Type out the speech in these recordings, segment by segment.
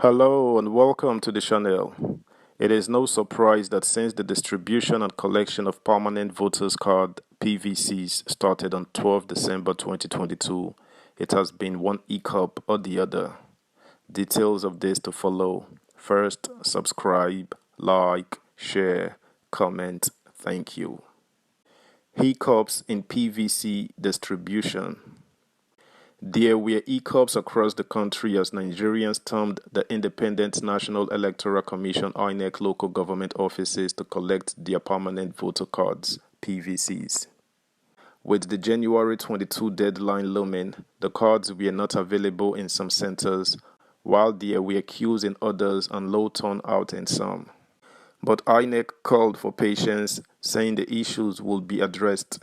Hello and welcome to the channel. It is no surprise that since the distribution and collection of permanent voters card PVCs started on 12 December 2022, it has been one hiccup or the other. Details of this to follow. First, subscribe, like, share, comment. Thank you. Hiccups in PVC distribution. There were hiccups across the country as Nigerians stormed the Independent National Electoral Commission INEC local government offices to collect their permanent voter cards, PVCs. With the January 22 deadline looming, the cards were not available in some centers, while there were queues in others and low turnout in some. But INEC called for patience, saying the issues would be addressed.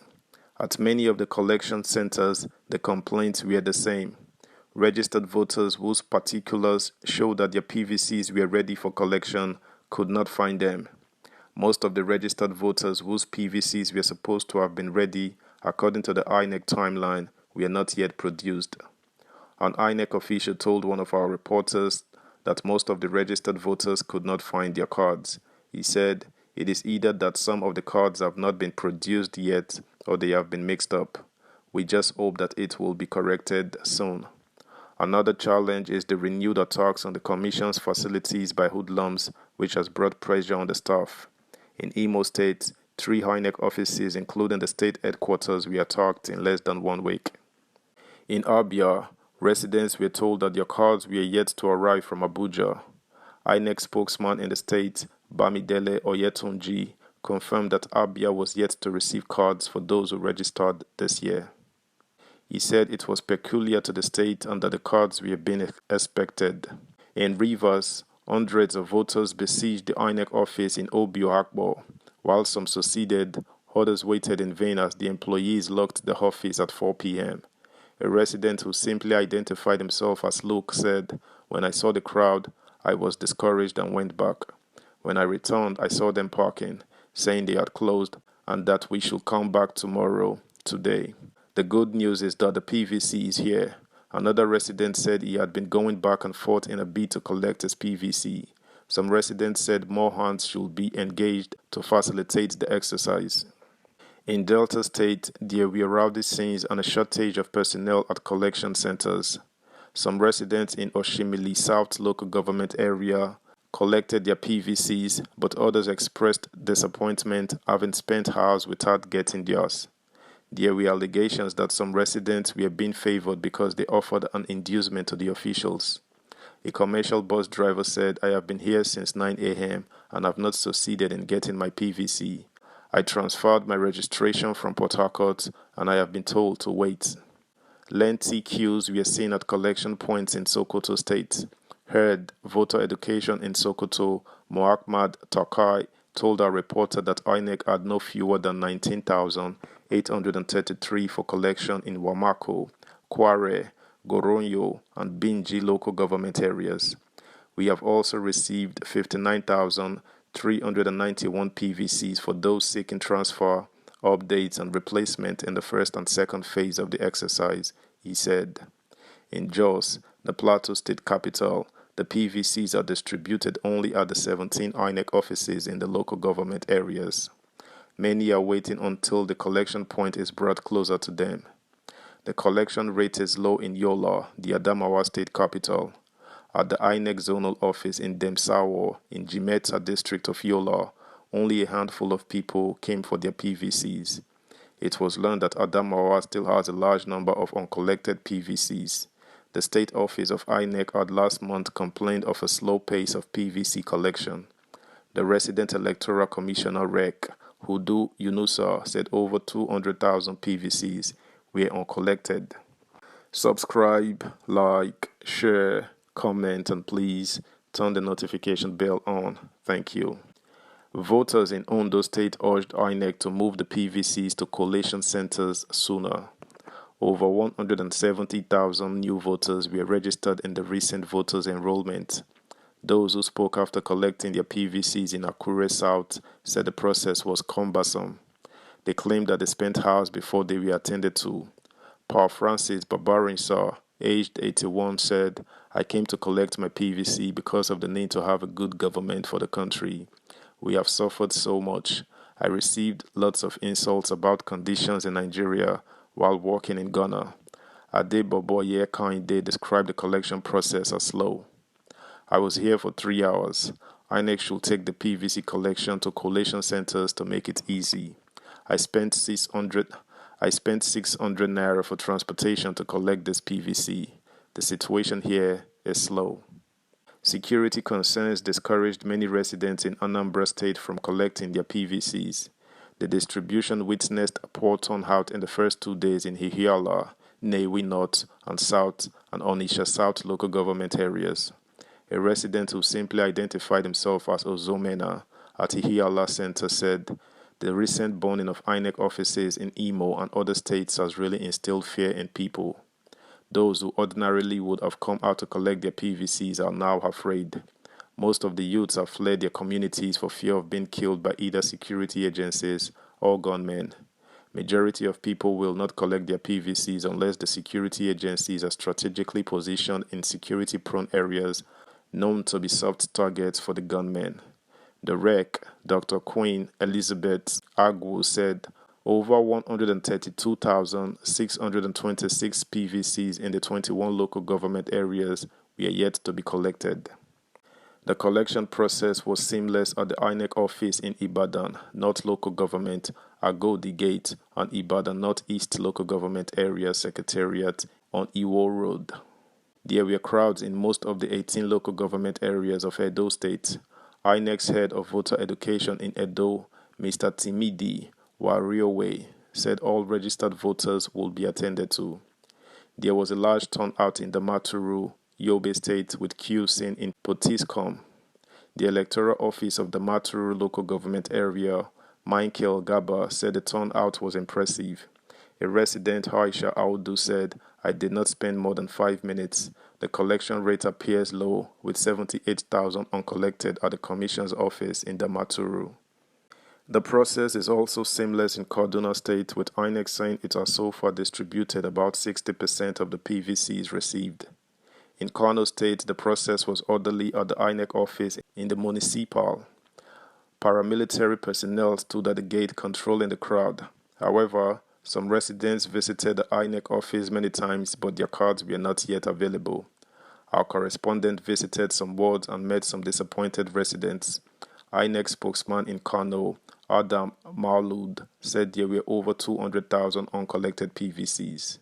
At many of the collection centers, the complaints were the same. Registered voters whose particulars showed that their PVCs were ready for collection could not find them. Most of the registered voters whose PVCs were supposed to have been ready, according to the INEC timeline, were not yet produced. An INEC official told one of our reporters that most of the registered voters could not find their cards. He said, "It is either that some of the cards have not been produced yet or they have been mixed up. We just hope that it will be corrected soon." Another challenge is the renewed attacks on the Commission's facilities by hoodlums, which has brought pressure on the staff. In Imo State, 3 INEC offices, including the state headquarters, were attacked in less than 1 week. In Abia, residents were told that their cards were yet to arrive from Abuja. INEC spokesman in the state, Bamidele Oyetunji, confirmed that Abia was yet to receive cards for those who registered this year. He said it was peculiar to the state and that the cards were being expected. In Rivers, hundreds of voters besieged the INEC office in Obio Akbo. While some succeeded, others waited in vain as the employees locked the office at 4 p.m. A resident who simply identified himself as Luke said, "When I saw the crowd, I was discouraged and went back. When I returned, I saw them parking, saying they had closed and that we should come back today. The good news is that the PVC is here." Another resident said he had been going back and forth in a bid to collect his PVC. Some residents said more hands should be engaged to facilitate the exercise. In Delta State, there were rowdy scenes and a shortage of personnel at collection centers. Some residents in Oshimili South local government area collected their PVCs, but others expressed disappointment having spent hours without getting theirs. There were allegations that some residents were being favored because they offered an inducement to the officials. A commercial bus driver said, "I have been here since 9 a.m. and have not succeeded in getting my PVC. I transferred my registration from Port Harcourt and I have been told to wait." Lengthy queues were seen at collection points in Sokoto State. Head voter education in Sokoto, Mohammad Takai, told our reporter that INEC had no fewer than 19,833 for collection in Wamako, Kware, Goronyo, and Binji local government areas. We have also received 59,391 PVCs for those seeking transfer, updates, and replacement in the first and second phase of the exercise, he said. In Jos, the Plateau State capital, the PVCs are distributed only at the 17 INEC offices in the local government areas. Many are waiting until the collection point is brought closer to them. The collection rate is low in Yola, the Adamawa State capital. At the INEC zonal office in Demsawo, in Jimeta district of Yola, only a handful of people came for their PVCs. It was learned that Adamawa still has a large number of uncollected PVCs. The state office of INEC had last month complained of a slow pace of PVC collection. The resident electoral commissioner REC, Hudu Yunusa, said over 200,000 PVCs were uncollected. Subscribe, like, share, comment, and please turn the notification bell on. Thank you. Voters in Ondo State urged INEC to move the PVCs to collation centers sooner. Over 170,000 new voters were registered in the recent voters' enrollment. Those who spoke after collecting their PVCs in CRIES South said the process was cumbersome. They claimed that they spent hours before they were attended to. Paul Francis Babarinsa, aged 81, said, "I came to collect my PVC because of the need to have a good government for the country. We have suffered so much. I received lots of insults about conditions in Nigeria while working in Ghana." Adeboboye Kehinde described the collection process as slow. "I was here for 3 hours. INEC should take the PVC collection to collation centers to make it easy. I spent 600 naira for transportation to collect this PVC. The situation here is slow." Security concerns discouraged many residents in Anambra State from collecting their PVCs. The distribution witnessed a poor turnout in the first 2 days in Ihiala, Nnewi North and South, and Onitsha South local government areas. A resident who simply identified himself as Ozomena at Ihiala Center said, "The recent burning of INEC offices in Imo and other states has really instilled fear in people. Those who ordinarily would have come out to collect their PVCs are now afraid. Most of the youths have fled their communities for fear of being killed by either security agencies or gunmen. Majority of people will not collect their PVCs unless the security agencies are strategically positioned in security-prone areas known to be soft targets for the gunmen." The REC, Dr. Queen Elizabeth Agwu, said over 132,626 PVCs in the 21 local government areas were yet to be collected. The collection process was seamless at the INEC office in Ibadan, North Local Government, Agodi Gate, and Ibadan Northeast Local Government Area Secretariat on Iwo Road. There were crowds in most of the 18 local government areas of Edo State. INEC's head of voter education in Edo, Mr. Timidi Wariowe, said all registered voters will be attended to. There was a large turnout in Damaturu, Yobe State, with queues seen in Potiskum. The electoral office of the Damaturu local government area, Michael Gaba, said the turnout was impressive. A resident, Aisha Audu, said, "I did not spend more than 5 minutes. The collection rate appears low, with 78,000 uncollected at the Commission's office in Damaturu." The process is also seamless in Kaduna State, with INEC saying it has so far distributed about 60% of the PVCs received. In Kano State, the process was orderly at the INEC office in the municipal. Paramilitary personnel stood at the gate controlling the crowd. However, some residents visited the INEC office many times, but their cards were not yet available. Our correspondent visited some wards and met some disappointed residents. INEC spokesman in Kano, Adam Maulud, said there were over 200,000 uncollected PVCs.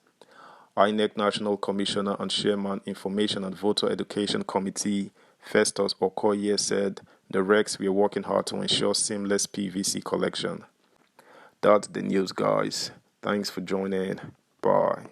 INEC National Commissioner and Chairman, Information and Voter Education Committee, Festus Okoye, said the RECs were working hard to ensure seamless PVC collection. That's the news, guys. Thanks for joining. Bye.